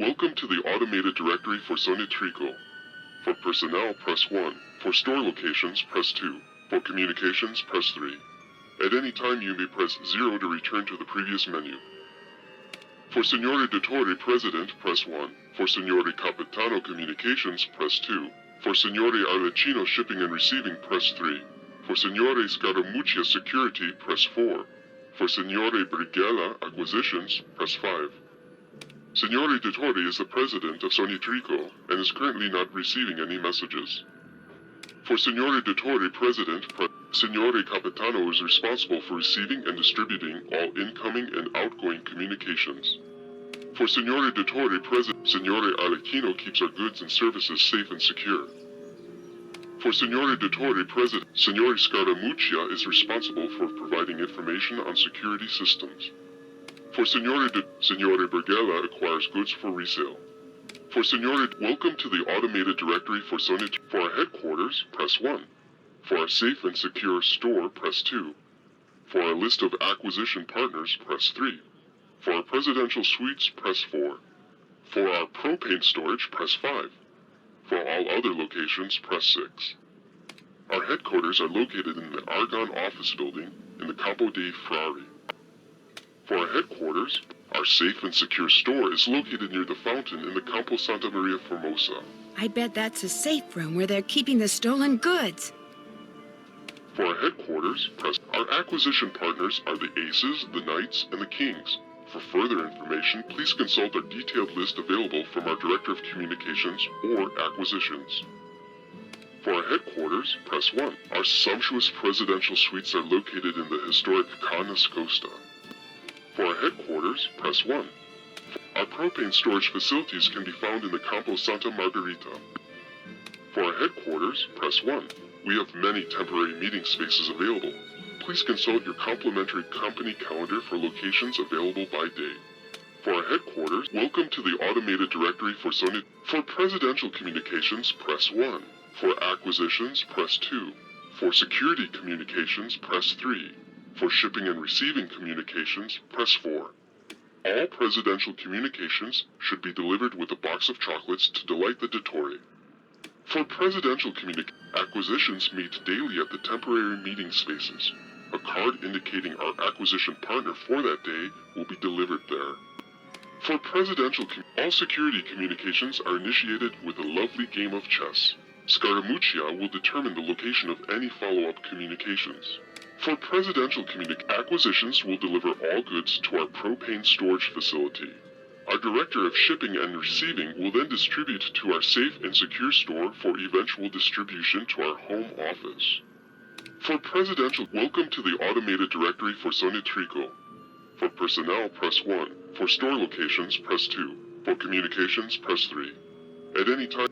Welcome to the automated directory for Sonitrico. For personnel, press 1. For store locations, press 2. For communications, press 3. At any time you may press 0 to return to the previous menu. For Signore Dottore President, press 1. For Signore Capitano Communications, press 2. For Signore Arlecchino Shipping and Receiving, press 3. For Signore Scaramuccia Security, press 4. For Signore Brighella Acquisitions, press 5. Signore Dottore is the president of Sonitrico and is currently not receiving any messages. For Signore Dottore President, Signore Capitano is responsible for receiving and distributing all incoming and outgoing communications. For Signore Dottore President, Signore Arlecchino keeps our goods and services safe and secure. For Signore Dottore President, Signore Scaramuccia is responsible for providing information on security systems. For Signore Brighella acquires goods for resale. For Signore, welcome to the automated directory for Sony. For our headquarters, press 1. For our safe and secure store, press 2. For our list of acquisition partners, press 3. For our presidential suites, press 4. For our propane storage, press 5. For all other locations, press 6. Our headquarters are located in the Argonne office building in the Campo dei Frari. For our headquarters, our safe and secure store is located near the fountain in the Campo Santa Maria Formosa. I bet that's a safe room where they're keeping the stolen goods. For our headquarters, our acquisition partners are the Aces, the Knights, and the Kings. For further information, please consult our detailed list available from our Director of Communications or Acquisitions. For our headquarters, press 1. Our sumptuous presidential suites are located in the historic Canas Costa. For our headquarters, press 1. Our propane storage facilities can be found in the Campo Santa Margherita. For our headquarters, press 1. We have many temporary meeting spaces available. Please consult your complimentary company calendar for locations available by day. For our headquarters, welcome to the automated directory for Sony. For presidential communications, press 1. For acquisitions, press 2. For security communications, press 3. For shipping and receiving communications, press 4. All presidential communications should be delivered with a box of chocolates to delight the Dottore. For presidential acquisitions meet daily at the temporary meeting spaces. A card indicating our acquisition partner for that day will be delivered there. For presidential all security communications are initiated with a lovely game of chess. Scaramuccia will determine the location of any follow-up communications. For presidential acquisitions will deliver all goods to our propane storage facility. Our Director of Shipping and Receiving will then distribute to our safe and secure store for eventual distribution to our home office. For presidential, welcome to the automated directory for Sonitrico. For personnel, press 1. For store locations, press 2. For communications, press 3. At any time,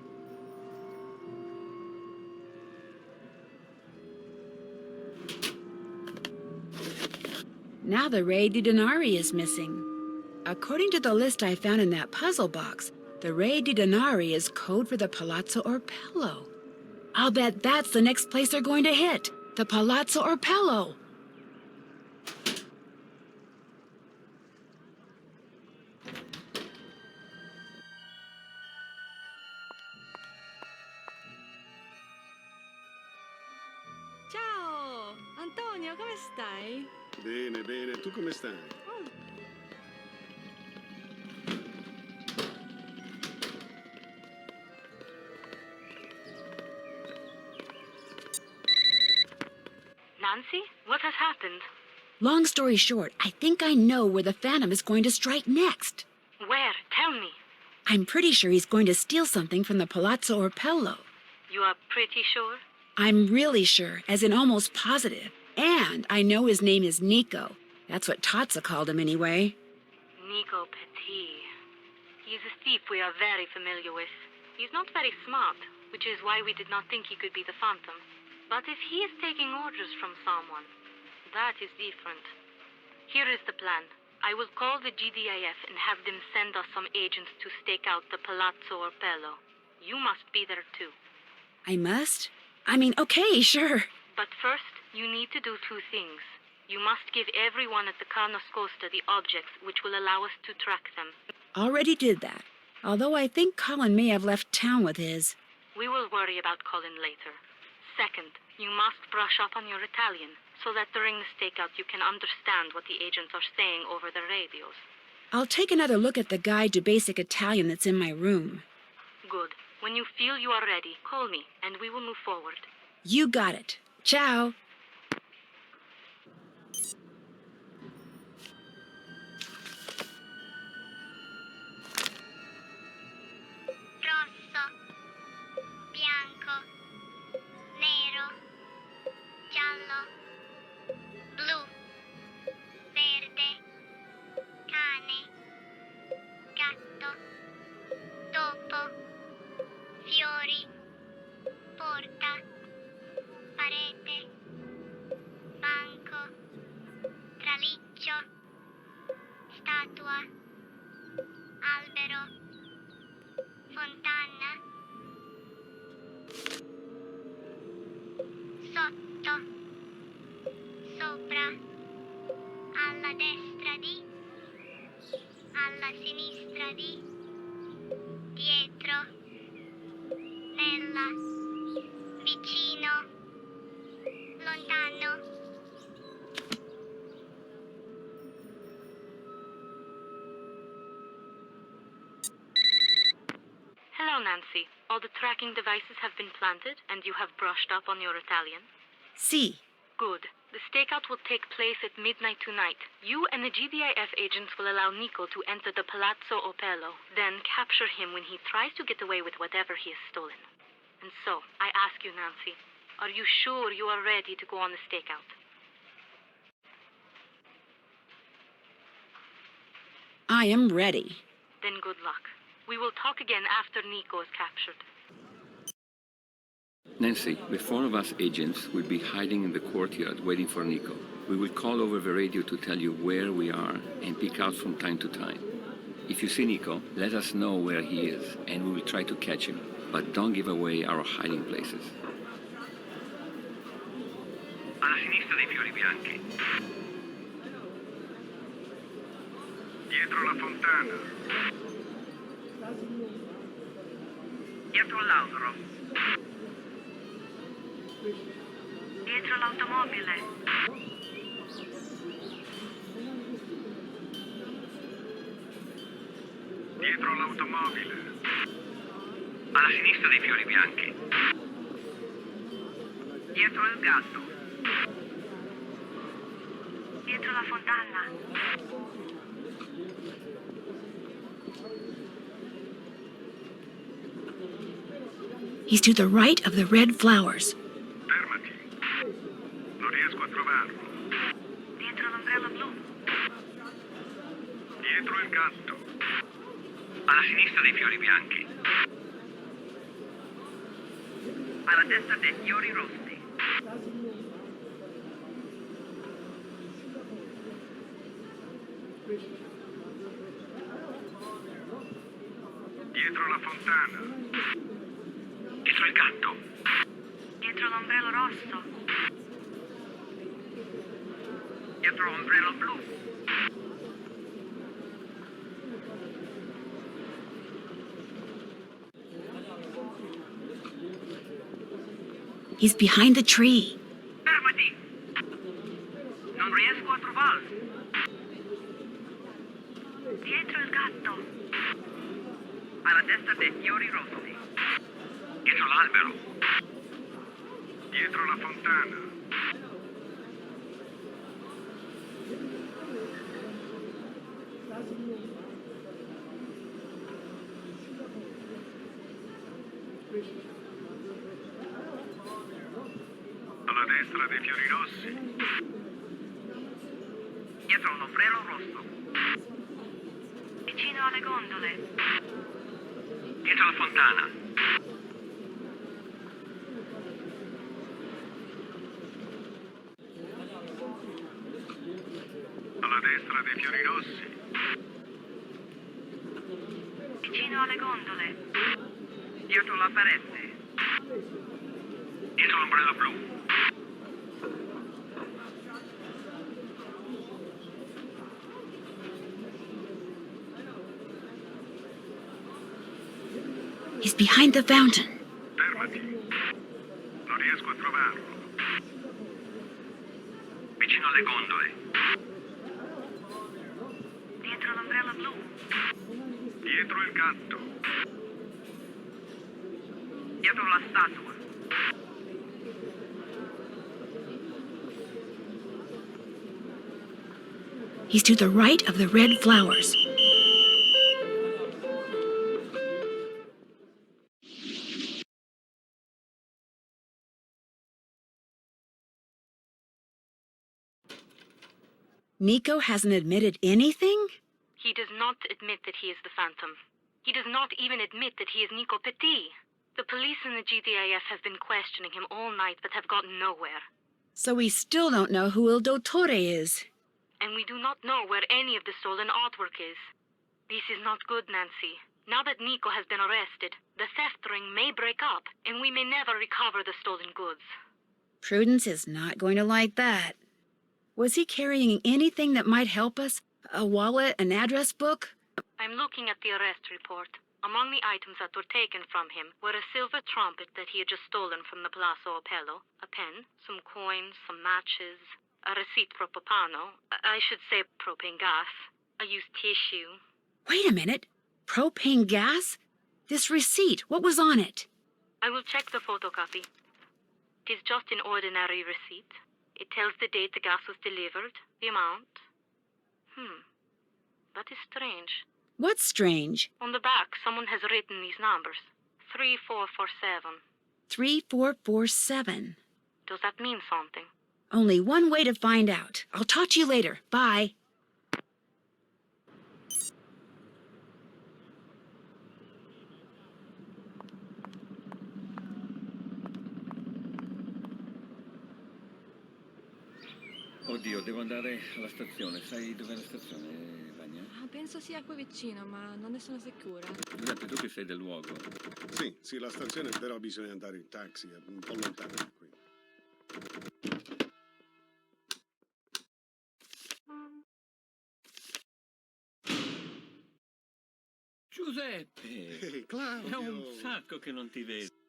Now the Re di Denari is missing. According to the list I found in that puzzle box, the Re di Denari is code for the Palazzo Orpello. I'll bet that's the next place they're going to hit, the Palazzo Orpello. Ciao, Antonio, come stai? Bene, bene. Tu come stai? Nancy, what has happened? Long story short, I think I know where the Phantom is going to strike next. Where? Tell me. I'm pretty sure he's going to steal something from the Palazzo Orpello. You are pretty sure? I'm really sure, as in almost positive. And I know his name is Nico. That's what Totsa called him anyway. Nico Petit. He is a thief we are very familiar with. He's not very smart, which is why we did not think he could be the Phantom. But if he is taking orders from someone, that is different. Here is the plan. I will call the GDIF and have them send us some agents to stake out the Palazzo Orpello. You must be there too. I must? I mean, okay, sure. But first, you need to do two things. You must give everyone at the Carnos Costa the objects which will allow us to track them. Already did that. Although I think Colin may have left town with his. We will worry about Colin later. Second, you must brush up on your Italian, so that during the stakeout you can understand what the agents are saying over the radios. I'll take another look at the guide to basic Italian that's in my room. Good. When you feel you are ready, call me, and we will move forward. You got it. Ciao. Rosso, bianco, nero, giallo, blu, verde, cane, gatto, topo, fiori, porta, parete, banco, traliccio, statua, albero, fontana, sotto, sopra, alla destra di, alla sinistra di, dietro, nella, vicino, lontano. Hello, Nancy. All the tracking devices have been planted, and you have brushed up on your Italian? Si. Good. The stakeout will take place at midnight tonight. You and the GBIF agents will allow Nico to enter the Palazzo Opello, then capture him when he tries to get away with whatever he has stolen. And so, I ask you, Nancy, are you sure you are ready to go on the stakeout? I am ready. Then good luck. We will talk again after Nico is captured. Nancy, the four of us agents will be hiding in the courtyard waiting for Nico. We will call over the radio to tell you where we are and peek out from time to time. If you see Nico, let us know where he is and we will try to catch him. But don't give away our hiding places. Alla sinistra dei fiori bianchi. Dietro la fontana. Dietro l'autoro. Dietro l'automobile. Dietro l'automobile. Alla sinistra dei fiori bianchi. Dietro il gatto. Dietro la fontana. He's to the right of the red flowers. Fermati. Non riesco a trovarlo. Dietro l'ombrello blu. Dietro il gatto. Alla sinistra dei fiori bianchi. Alla destra dei fiori rossi. Dietro la fontana. Dietro il gatto. Dietro l'ombrello rosso. Dietro l'ombrello blu. He's behind the tree. Fermati! Non riesco a trovarlo. Dietro il gatto. Alla destra dei fiori rossi. Dietro l'albero. Dietro la fontana. Alla destra dei fiori rossi. Dietro un ombrello rosso. Vicino alle gondole. Dietro la fontana. Alla destra dei fiori rossi. Vicino alle gondole. Dietro la parete. Dietro l'ombrello blu. behind the fountain. Fermati. Non riesco a trovarlo. Vicino alle gondole. Dietro l'ombrello blu. Dietro il gatto. Dietro la statua. He's to the right of the red flowers. Nico hasn't admitted anything? He does not admit that he is the Phantom. He does not even admit that he is Nico Petit. The police and the GTAF have been questioning him all night but have gotten nowhere. So we still don't know who Il Dottore is. And we do not know where any of the stolen artwork is. This is not good, Nancy. Now that Nico has been arrested, the theft ring may break up, and we may never recover the stolen goods. Prudence is not going to like that. Was he carrying anything that might help us? A wallet, an address book? I'm looking at the arrest report. Among the items that were taken from him were a silver trumpet that he had just stolen from the Palazzo Opello, a pen, some coins, some matches, a receipt for Popano, I should say propane gas, a used tissue. Wait a minute. Propane gas? This receipt, what was on it? I will check the photocopy. It is just an ordinary receipt. It tells the date the gas was delivered, the amount. That is strange. What's strange? On the back, someone has written these numbers. 3447. 3447. Does that mean something? Only one way to find out. I'll talk to you later. Bye. Oddio, devo andare alla stazione. Sai dov'è la stazione, Vania? Penso sia qui vicino, ma non ne sono sicura. Giuseppe, tu che sei del luogo. Sì, la stazione, però bisogna andare in taxi, è un po' lontano da qui. Giuseppe! Ehi, Claudio! È un sacco che non ti vedo.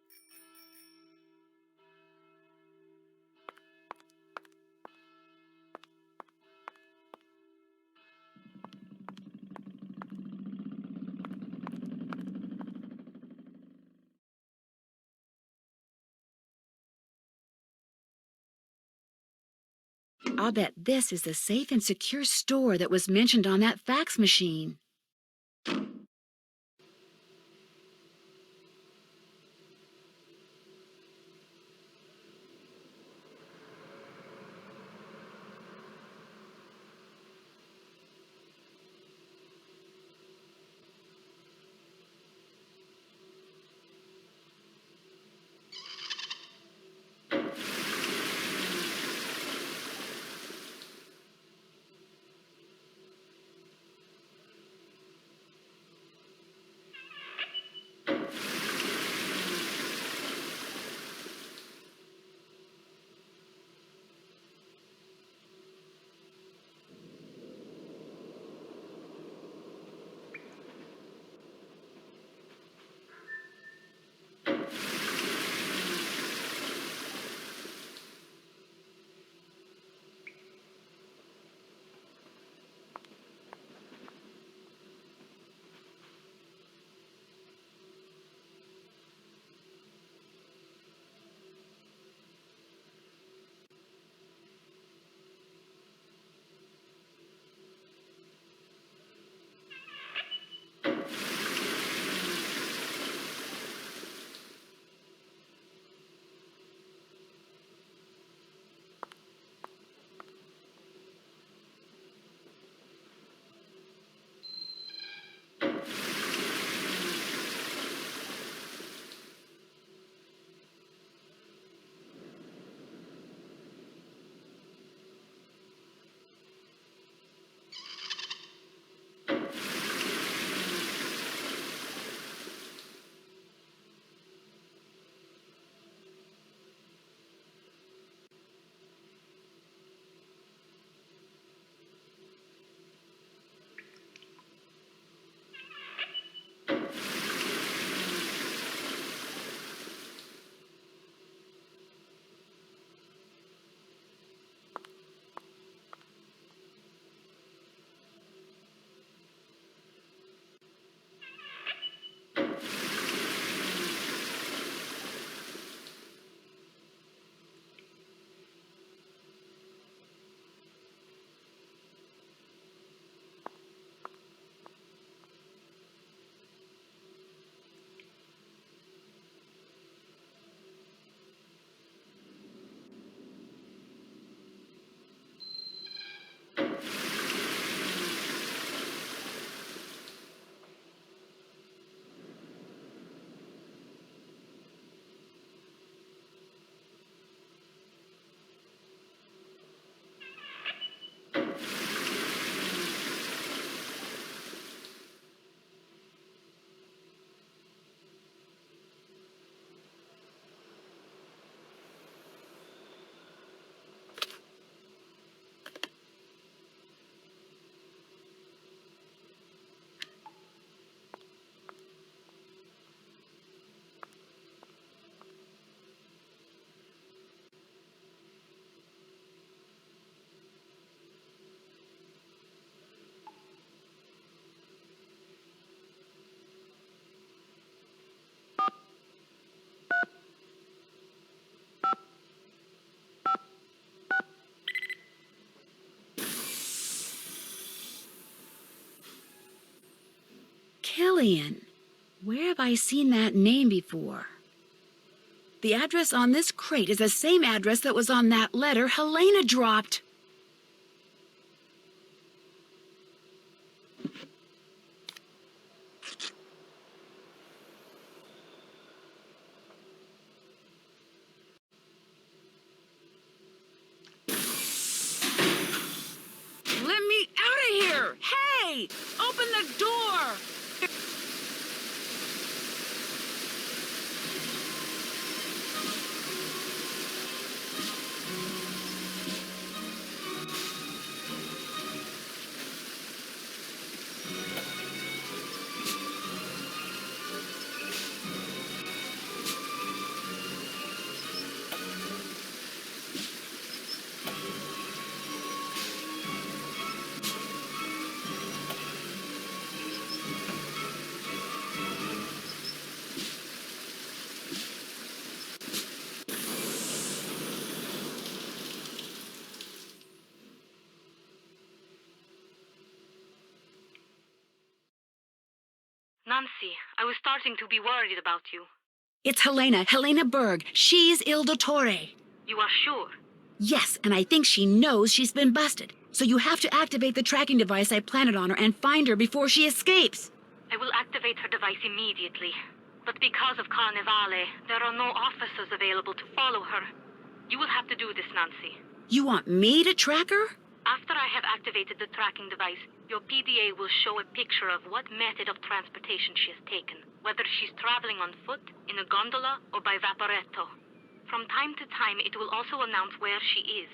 I'll bet this is the safe and secure store that was mentioned on that fax machine. Killian. Where have I seen that name before? The address on this crate is the same address that was on that letter Helena dropped. Let me out of here! Hey! Open the door! Nancy, I was starting to be worried about you. It's Helena Berg. She's Il Dottore. You are sure? Yes, and I think she knows she's been busted. So you have to activate the tracking device I planted on her and find her before she escapes. I will activate her device immediately. But because of Carnevale, there are no officers available to follow her. You will have to do this, Nancy. You want me to track her? After I have activated the tracking device, your PDA will show a picture of what method of transportation she has taken, whether she's traveling on foot, in a gondola, or by vaporetto. From time to time, it will also announce where she is.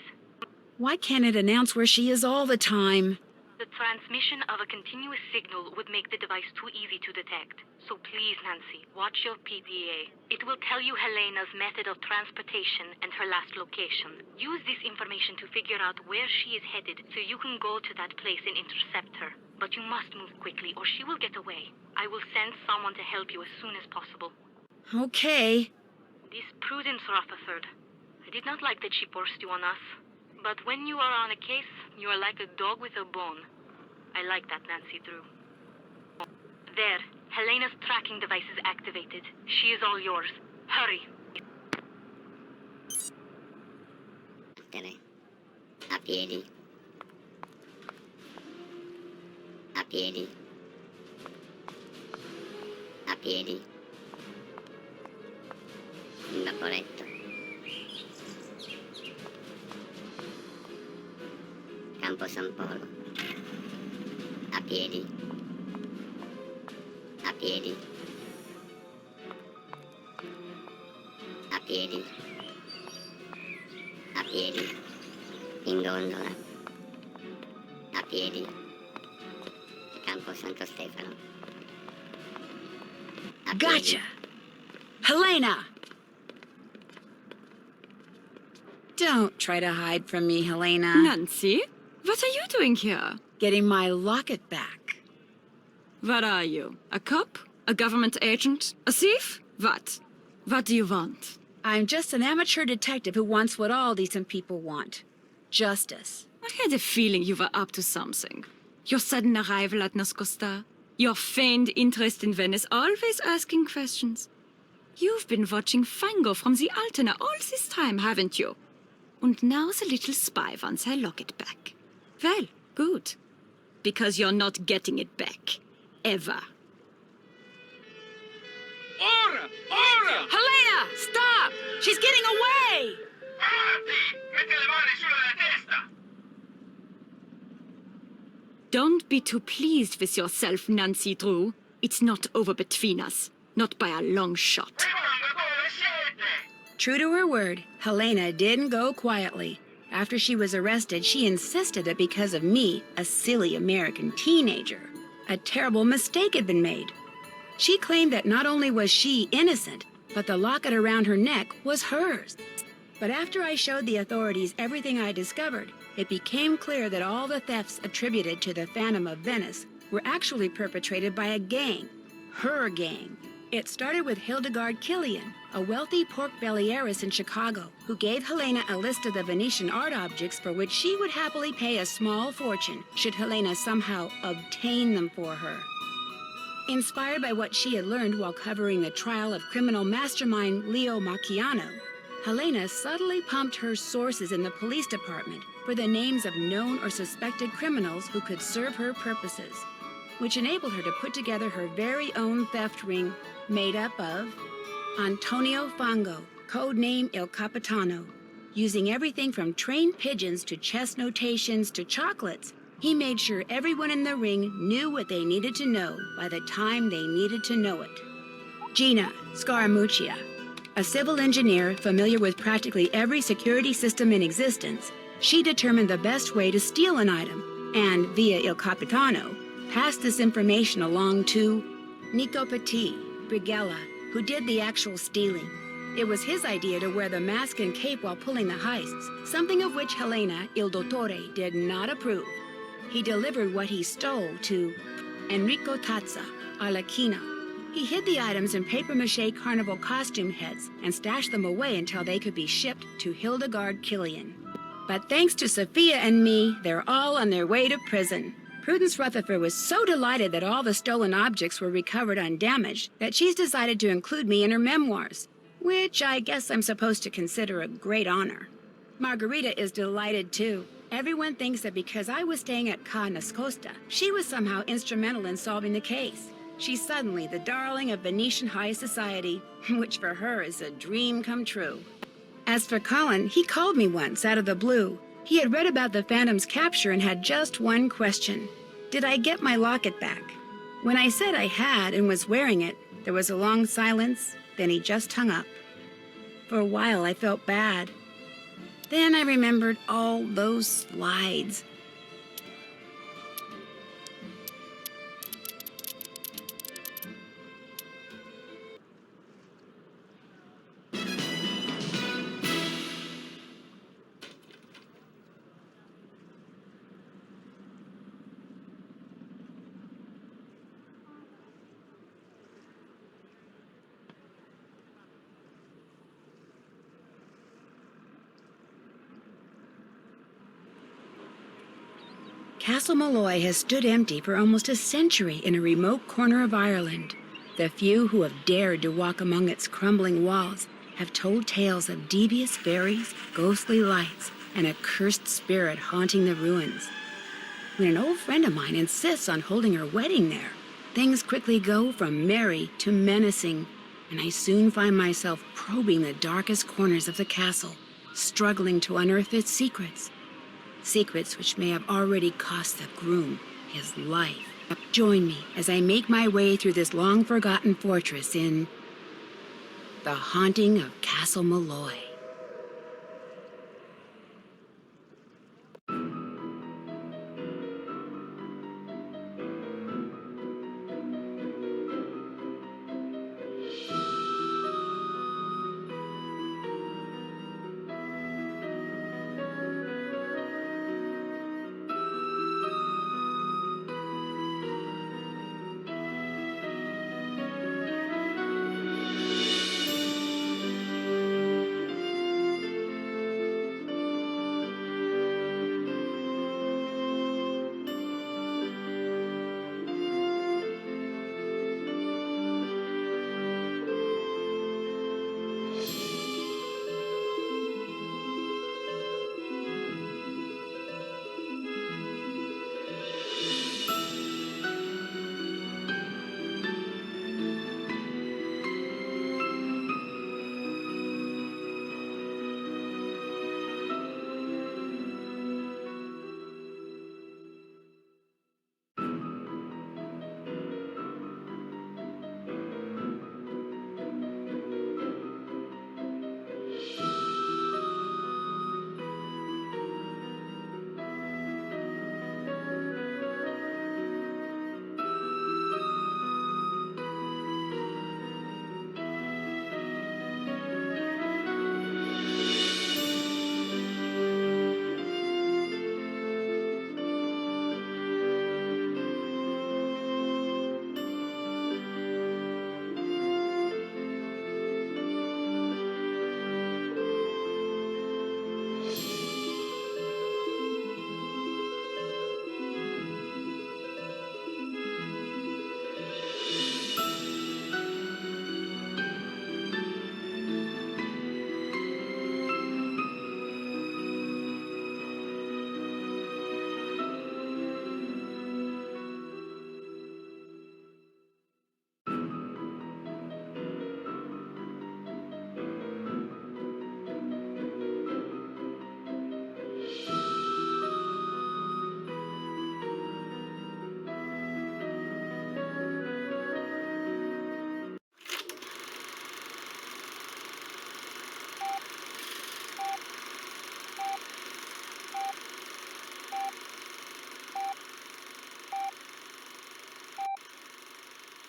Why can't it announce where she is all the time? The transmission of a continuous signal would make the device too easy to detect. So please, Nancy, watch your PDA. It will tell you Helena's method of transportation and her last location. Use this information to figure out where she is headed so you can go to that place and intercept her. But you must move quickly or she will get away. I will send someone to help you as soon as possible. Okay. This Prudence Rutherford. I did not like that she forced you on us. But when you are on a case, you are like a dog with a bone. I like that, Nancy Drew. There, Helena's tracking device is activated. She is all yours. Hurry. Dottore. A piedi. A piedi. A piedi. In vaporetto. Campo San Polo. A piedi. A piedi. A piedi. A piedi. In gondola. A piedi. Campo Santo Stefano. A piedi. Gotcha. Helena! Don't try to hide from me, Helena. Nancy, what are you doing here? Getting my locket back. What are you? A cop? A government agent? A thief? What? What do you want? I'm just an amateur detective who wants what all decent people want. Justice. I had a feeling you were up to something. Your sudden arrival at Nascosta, your feigned interest in Venice, always asking questions. You've been watching Fango from the Altena all this time, haven't you? And now the little spy wants her locket back. Well, good. Because you're not getting it back. Ever. Ora! Ora! Helena! Stop! She's getting away! Avanti! Metti le mani sulla testa! Don't be too pleased with yourself, Nancy Drew. It's not over between us. Not by a long shot. Rimanga come siete! True to her word, Helena didn't go quietly. After she was arrested, she insisted that because of me, a silly American teenager, a terrible mistake had been made. She claimed that not only was she innocent, but the locket around her neck was hers. But after I showed the authorities everything I discovered, it became clear that all the thefts attributed to the Phantom of Venice were actually perpetrated by a gang, her gang. It started with Hildegard Killian, a wealthy pork belly heiress in Chicago, who gave Helena a list of the Venetian art objects for which she would happily pay a small fortune should Helena somehow obtain them for her. Inspired by what she had learned while covering the trial of criminal mastermind Leo Macchiano, Helena subtly pumped her sources in the police department for the names of known or suspected criminals who could serve her purposes, which enabled her to put together her very own theft ring made up of Antonio Fango, codename Il Capitano. Using everything from trained pigeons to chess notations to chocolates, he made sure everyone in the ring knew what they needed to know by the time they needed to know it. Gina Scaramuccia, a civil engineer familiar with practically every security system in existence, she determined the best way to steal an item and, via Il Capitano, passed this information along to Nico Petit, Brigella, who did the actual stealing. It was his idea to wear the mask and cape while pulling the heists, something of which Helena, Il Dottore, did not approve. He delivered what he stole to Enrico Tazza, Arlecchino. He hid the items in papier-mâché carnival costume heads and stashed them away until they could be shipped to Hildegard Killian. But thanks to Sophia and me, they're all on their way to prison. Prudence Rutherford was so delighted that all the stolen objects were recovered undamaged that she's decided to include me in her memoirs, which I guess I'm supposed to consider a great honor. Margarita is delighted too. Everyone thinks that because I was staying at Ca Nascosta, she was somehow instrumental in solving the case. She's suddenly the darling of Venetian high society, which for her is a dream come true. As for Colin, he called me once out of the blue. He had read about the Phantom's capture and had just one question. Did I get my locket back? When I said I had and was wearing it, there was a long silence, then he just hung up. For a while I felt bad. Then I remembered all those slides. Castle Malloy has stood empty for almost a century in a remote corner of Ireland. The few who have dared to walk among its crumbling walls have told tales of devious fairies, ghostly lights, and a cursed spirit haunting the ruins. When an old friend of mine insists on holding her wedding there, things quickly go from merry to menacing, and I soon find myself probing the darkest corners of the castle, struggling to unearth its secrets. Secrets which may have already cost the groom his life. Join me as I make my way through this long-forgotten fortress in The Haunting of Castle Malloy.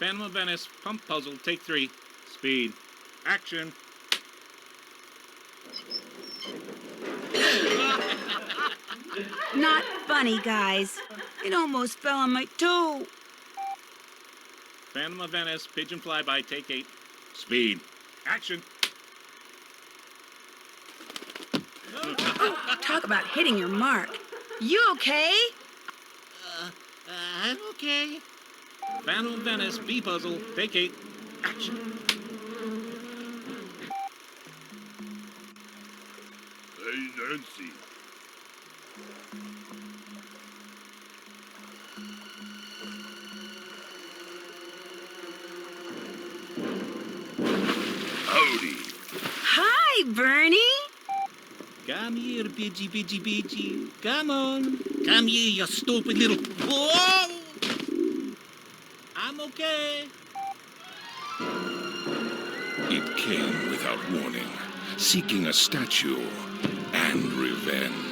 Phantom of Venice, pump puzzle, take 3. Speed. Action. Not funny, guys. It almost fell on my toe. Phantom of Venice, pigeon flyby, take 8. Speed. Action. Oh, talk about hitting your mark. You okay? I'm okay. Phantom of Venice, B puzzle, take 8. Action. Hey, Nancy. Howdy. Hi, Bernie. Come here, Pidgey. Come on. Come here, you stupid little... Whoa! I'm okay. It came without warning, seeking a statue and revenge.